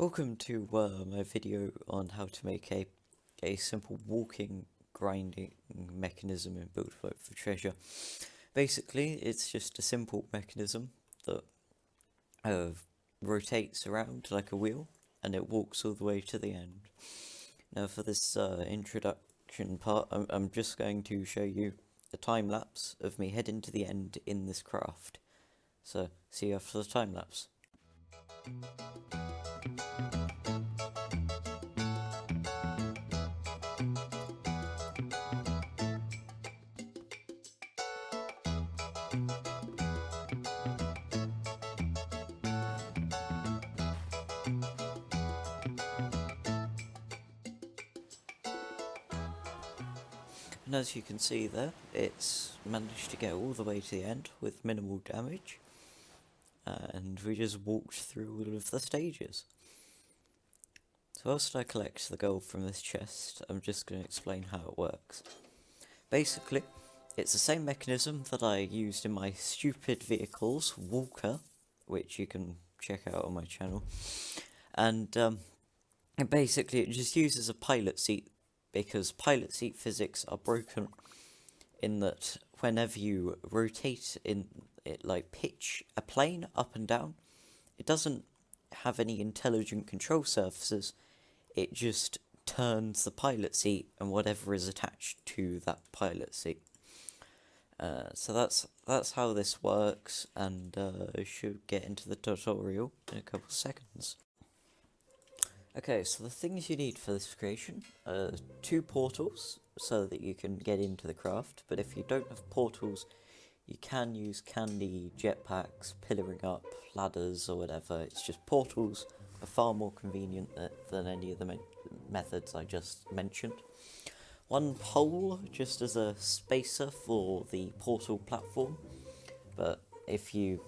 Welcome to my video on how to make a simple walking grinding mechanism in Build for Treasure. Basically, it's just a simple mechanism that rotates around like a wheel and it walks all the way to the end. Now for this introduction part, I'm just going to show you a time lapse of me heading to the end in this craft. So, see you after the time lapse. And as you can see there, it's managed to get all the way to the end with minimal damage. And we just walked through all of the stages. So whilst I collect the gold from this chest, I'm just going to explain how it works. Basically, it's the same mechanism that I used in my stupid vehicles, Walker, which you can check out on my channel. And basically it just uses a pilot seat, because pilot seat physics are broken in that whenever you rotate in it, like pitch a plane up and down, it doesn't have any intelligent control surfaces, it just turns the pilot seat and whatever is attached to that pilot seat. So that's how this works, and I should get into the tutorial in a couple of seconds. Okay, so the things you need for this creation are 2 portals, so that you can get into the craft, but if you don't have portals, you can use candy, jetpacks, pillaring up, ladders, or whatever. It's just portals are far more convenient than any of the methods I just mentioned. 1 pole, just as a spacer for the portal platform, but if you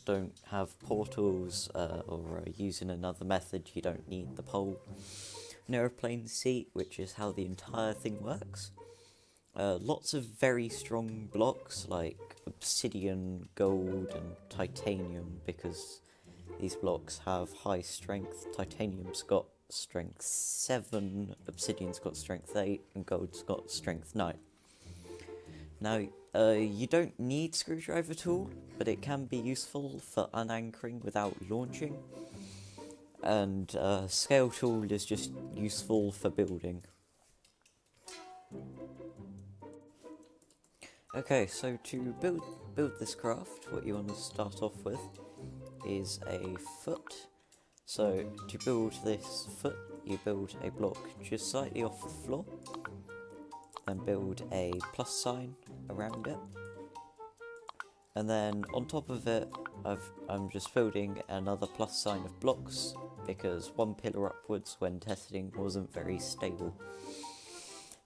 don't have portals or are using another method, you don't need the pole. An aeroplane seat, which is how the entire thing works. Lots of very strong blocks like obsidian, gold and titanium, because these blocks have high strength. Titanium's got strength 7, obsidian's got strength 8 and gold's got strength 9. Now, you don't need screwdriver tool, but it can be useful for unanchoring without launching. And scale tool is just useful for building. Okay, so to build this craft, what you want to start off with is a foot. So to build this foot, you build a block just slightly off the floor, then build a plus sign around it, and then on top of it I'm just building another plus sign of blocks, because 1 pillar upwards when testing wasn't very stable.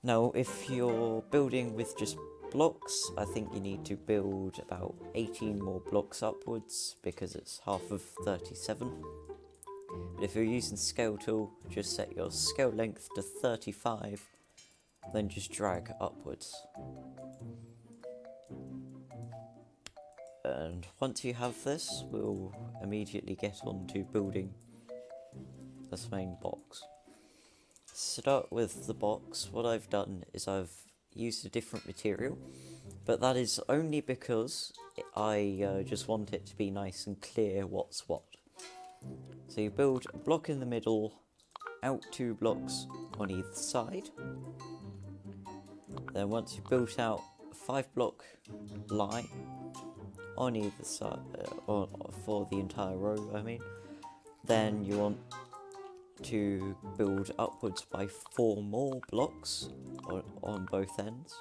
Now if you're building with just blocks, I think you need to build about 18 more blocks upwards, because it's half of 37. But if you're using scale tool, just set your scale length to 35, then just drag upwards. And once you have this, we'll immediately get on to building this main box. Start with the box. What I've done is I've used a different material, but that is only because I just want it to be nice and clear what's what. So you build a block in the middle, out 2 blocks on either side. Then once you've built out a 5-block line on either side, for the entire row I mean, then you want to build upwards by 4 more blocks on both ends,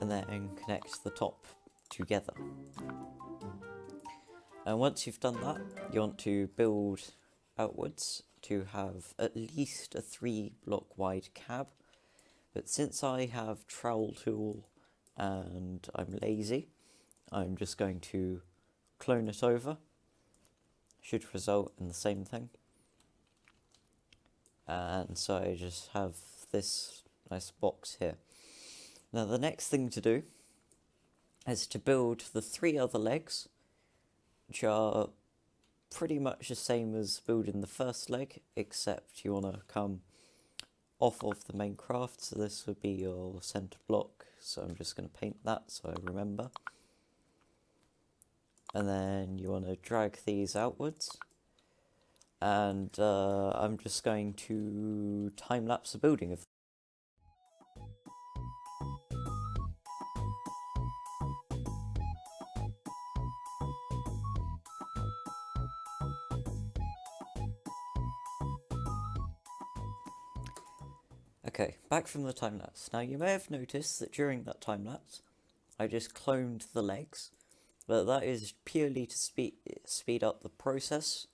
and then connect the top together. And once you've done that, you want to build outwards to have at least a 3-block wide cab. But since I have trowel tool and I'm lazy, I'm just going to clone it over. Should result in the same thing. And so I just have this nice box here. Now the next thing to do is to build the 3 other legs, which are pretty much the same as building the first leg, except you want to come off of the main craft, so this would be your centre block, so I'm just going to paint that so I remember. And then you want to drag these outwards, and I'm just going to time-lapse the building of. Okay, back from the time-lapse. Now you may have noticed that during that time-lapse, I just cloned the legs, but that is purely to speed up the process,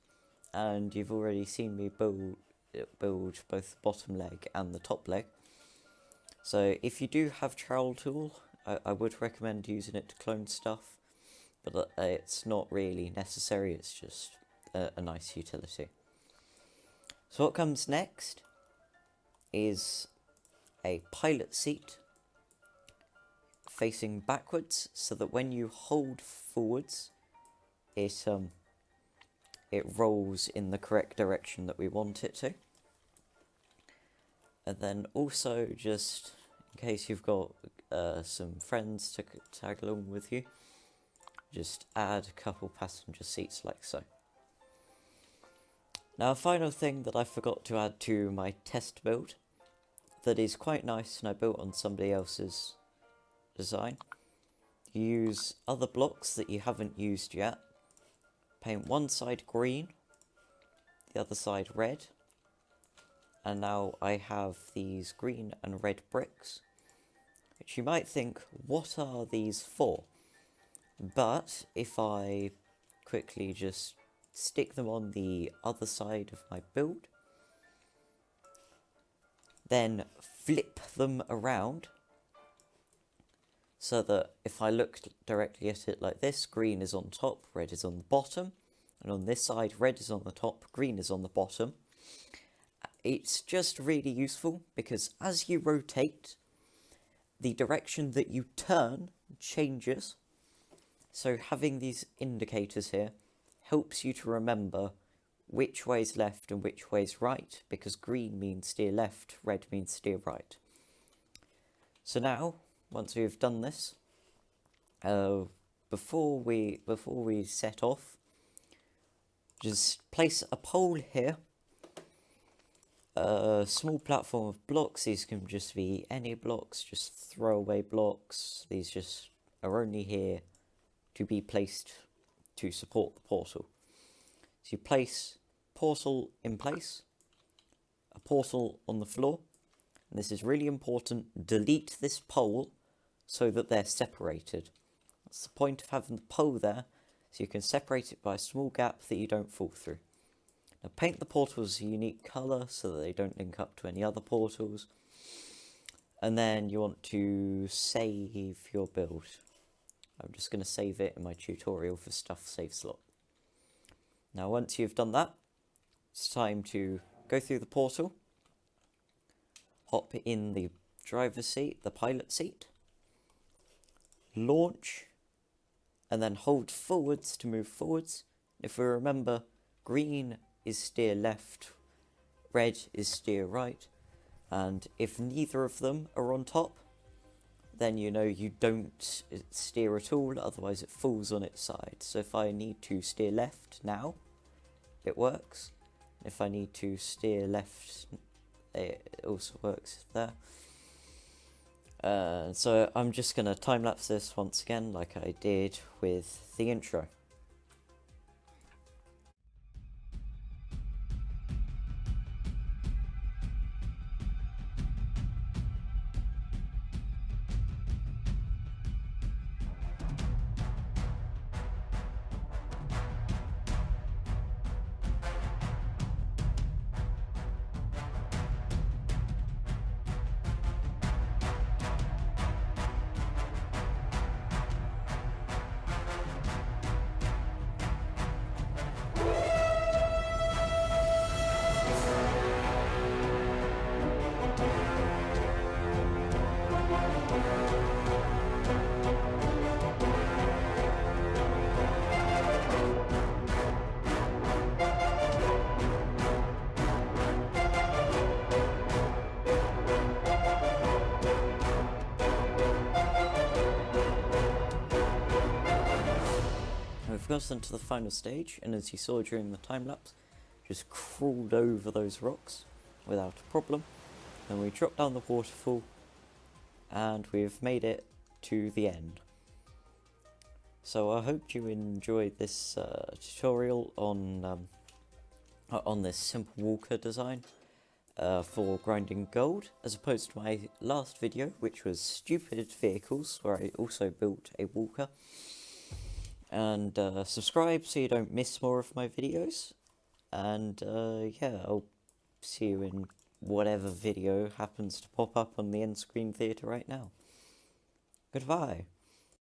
and you've already seen me build both the bottom leg and the top leg. So if you do have trowel tool, I would recommend using it to clone stuff, but it's not really necessary, it's just a nice utility. So what comes next is a pilot seat facing backwards, so that when you hold forwards, it rolls in the correct direction that we want it to. And then also, just in case you've got some friends to tag along with you, just add a couple passenger seats like so. Now, a final thing that I forgot to add to my test build that is quite nice, and I built on somebody else's design. You use other blocks that you haven't used yet. Paint one side green, the other side red. And now I have these green and red bricks, which you might think, what are these for? But if I quickly just stick them on the other side of my build, then flip them around, so that if I look directly at it like this, green is on top, red is on the bottom, and on this side, red is on the top, green is on the bottom. It's just really useful, because as you rotate, the direction that you turn changes. So having these indicators here helps you to remember which way's left and which way's right, because green means steer left, red means steer right. So now, once we've done this, before we set off, just place a pole here, a small platform of blocks. These can just be any blocks, just throwaway blocks. These just are only here to be placed to support the portal. So you place portal in place, a portal on the floor, and this is really important, delete this pole so that they're separated. That's the point of having the pole there, so you can separate it by a small gap that you don't fall through. Now paint the portals a unique colour so that they don't link up to any other portals, and then you want to save your build. I'm just going to save it in my tutorial for stuff save slot. Now once you've done that, it's time to go through the portal, hop in the driver's seat, the pilot seat, launch, and then hold forwards to move forwards. If we remember, green is steer left, red is steer right, and if neither of them are on top, then you know you don't steer at all, otherwise it falls on its side. So if I need to steer left now, it works. If I need to steer left, it also works there. So I'm just going to time-lapse this once again like I did with the intro. us into the final stage, and as you saw during the time lapse, just crawled over those rocks without a problem. And we dropped down the waterfall, and we've made it to the end. So I hope you enjoyed this tutorial on this simple walker design for grinding gold, as opposed to my last video, which was stupid vehicles, where I also built a walker. And subscribe so you don't miss more of my videos. And yeah, I'll see you in whatever video happens to pop up on the end screen theatre right now. Goodbye.